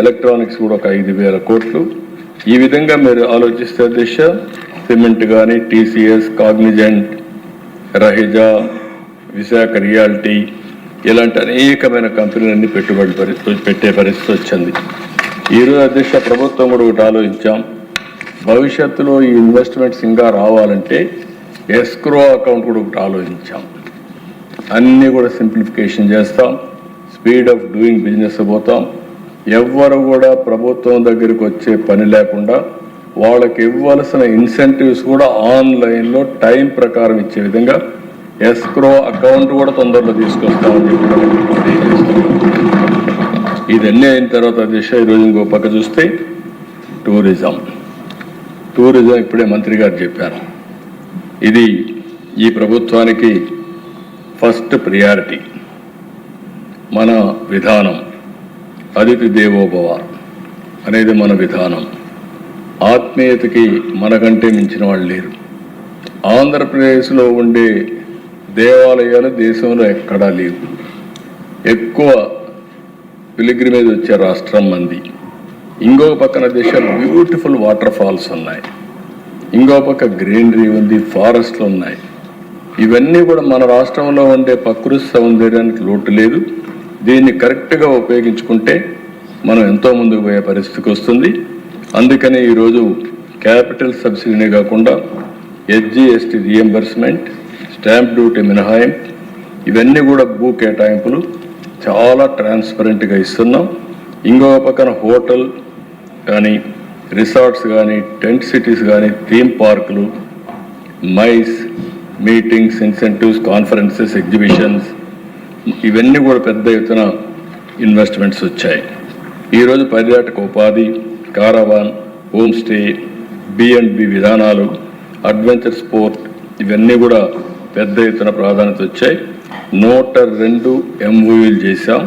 Electronics కూడా ఒక 5,000 కోట్లు. ఈ విధంగా మీరు ఆలోచిస్తే దిశ సిమెంట్ కానీ, టీసీఎస్, కాగ్నిజెంట్, రహిజా, విశాఖ రియాలిటీ ఇలాంటి అనేకమైన కంపెనీలన్నీ పెట్టుబడి పెట్టే పరిస్థితి వచ్చింది. ఈరోజు అధ్యక్ష ప్రభుత్వం కూడా ఒకటి ఆలోచించాం. భవిష్యత్తులో ఈ ఇన్వెస్ట్మెంట్స్ ఇంకా రావాలంటే ఎస్క్రో అకౌంట్ కూడా ఒకటి ఆలోచించాం. అన్నీ కూడా సింప్లిఫికేషన్ చేస్తాం, స్పీడ్ ఆఫ్ డూయింగ్ బిజినెస్ పోతాం. ఎవ్వరు కూడా ప్రభుత్వం దగ్గరికి వచ్చే పని లేకుండా వాళ్ళకి ఇవ్వాల్సిన ఇన్సెంటివ్స్ కూడా ఆన్లైన్లో టైం ప్రకారం ఇచ్చే విధంగా ఎస్క్రో అకౌంట్ కూడా తొందరలో తీసుకొస్తామని చెప్పి ఇదన్నీ అయిన తర్వాత దిశ ఈరోజు ఇంకో పక్క చూస్తే టూరిజం ఇప్పుడే మంత్రి గారు చెప్పారు. ఇది ఈ ప్రభుత్వానికి ఫస్ట్ ప్రియారిటీ. మన విధానం అతిథి దేవోభవ అనేది మన విధానం. ఆత్మీయతకి మనకంటే మించిన వాళ్ళు లేరు. ఆంధ్రప్రదేశ్లో ఉండే దేవాలయాలు దేశంలో ఎక్కడా లేవు. ఎక్కువ పిలిగ్రిమేజ్ వచ్చే రాష్ట్రం మంది. ఇంకొక పక్కన దేశాలు బ్యూటిఫుల్ వాటర్ ఫాల్స్ ఉన్నాయి, ఇంకో పక్క గ్రీనరీ ఉంది, ఫారెస్ట్లు ఉన్నాయి. ఇవన్నీ కూడా మన రాష్ట్రంలో ఉండే ప్రకృతి సౌందర్యానికి లోటు లేదు. దీన్ని కరెక్ట్గా ఉపయోగించుకుంటే మనం ఎంతో ముందుకు పోయే పరిస్థితికి వస్తుంది. అందుకని ఈరోజు క్యాపిటల్ సబ్సిడీనే కాకుండా ఎస్జీఎస్టీ రియంబర్స్మెంట్, స్టాంప్ డ్యూటీ మినహాయింపు, ఇవన్నీ కూడా భూ కేటాయింపులు చాలా ట్రాన్స్పరెంట్గా ఇస్తున్నాం. ఇంకొక పక్కన హోటల్ కానీ, రిసార్ట్స్ కానీ, టెంట్ సిటీస్ కానీ, థీమ్ పార్కులు, MICE, meetings, incentives, conferences, exhibitions, ఇవన్నీ కూడా పెద్ద ఎత్తున ఇన్వెస్ట్మెంట్స్ వచ్చాయి. ఈరోజు పర్యాటక ఉపాధి, కారవాన్, హోమ్ స్టే, B&B విధానాలు, అడ్వెంచర్ స్పోర్ట్, ఇవన్నీ కూడా పెద్ద ఎత్తున ప్రాధాన్యత వచ్చాయి. 102 MOUలు చేశాం.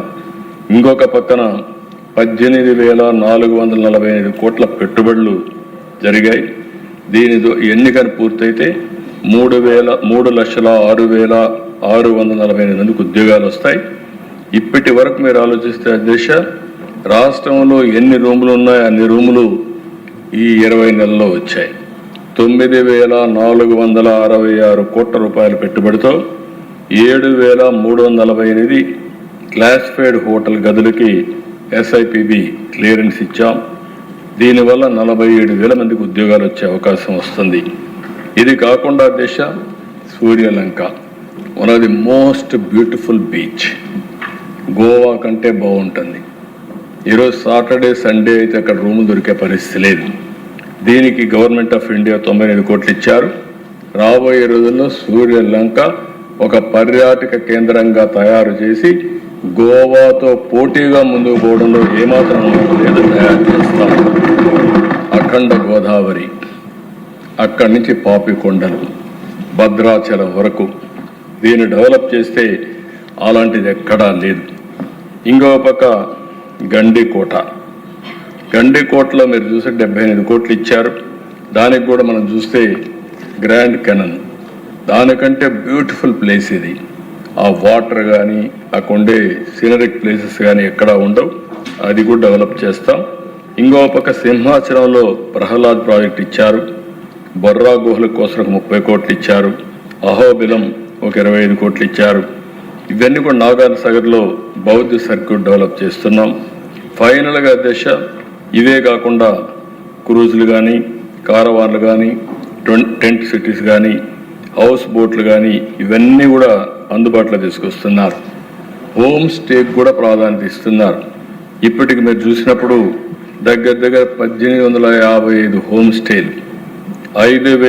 ఇంకొక పక్కన 18,445 కోట్ల పెట్టుబడులు జరిగాయి. దీనితో ఎన్నికలు పూర్తయితే 3,06,648 మందికి ఉద్యోగాలు వస్తాయి. ఇప్పటి వరకు మీరు ఆలోచిస్తే అధ్యక్ష రాష్ట్రంలో ఎన్ని రూములు ఉన్నాయో అన్ని రూములు ఈ 20 నెలల్లో వచ్చాయి. 9,466 కోట్ల రూపాయల పెట్టుబడితో 7,348 క్లాసిఫైడ్ హోటల్ గదులకి SIPB క్లియరెన్స్ ఇచ్చాం. దీనివల్ల 47,000 మందికి ఉద్యోగాలు వచ్చే అవకాశం వస్తుంది. ఇది కాకుండా దేశ Suryalanka one of the most beautiful beach. Goa కంటే బాగుంటుంది. ఈరోజు సాటర్డే, సండే అయితే అక్కడ రూములు దొరికే పరిస్థితి లేదు. దీనికి గవర్నమెంట్ ఆఫ్ ఇండియా 95 కోట్లు ఇచ్చారు. రాబోయే రోజుల్లో సూర్యలంక ఒక పర్యాటక కేంద్రంగా తయారు చేసి గోవాతో పోటీగా ముందుకు పోవడంలో ఏమాత్రం లేదు తయారు చేస్తాం. అఖండ గోదావరి, అక్కడి నుంచి పాపికొండలు, భద్రాచలం వరకు దీన్ని డెవలప్ చేస్తే అలాంటిది ఎక్కడా లేదు. ఇంకో పక్క గండికోటలో మీరు చూస్తే 78 కోట్లు ఇచ్చారు. దానికి కూడా మనం చూస్తే గ్రాండ్ కెనన్, దానికంటే బ్యూటిఫుల్ ప్లేస్ ఇది. ఆ వాటర్ కానీ, అక్కడుండే సీనరిక్ ప్లేసెస్ కానీ ఎక్కడా ఉండవు. అది కూడా డెవలప్ చేస్తాం. ఇంకో పక్క సింహాచలంలో ప్రహ్లాద్ ప్రాజెక్ట్ ఇచ్చారు. బొర్రా గుహల కోసం 30 కోట్లు ఇచ్చారు. అహోబిలం ఒక 25 కోట్లు ఇచ్చారు. ఇవన్నీ కూడా నాగార్జునసాగర్లో బౌద్ధ సర్క్యూట్ డెవలప్ చేస్తున్నాం. ఫైనల్గా దశ ఇవే కాకుండా క్రూజులు కానీ, కారవాన్లు కానీ, టెంట్ సిటీస్ కానీ, హౌస్ బోట్లు కానీ ఇవన్నీ కూడా అందుబాటులో తీసుకొస్తున్నారు. హోమ్ స్టేకి కూడా ప్రాధాన్యత ఇస్తున్నారు. ఇప్పటికి మీరు చూసినప్పుడు దగ్గర 1855 హోమ్ స్టేలు, 5,000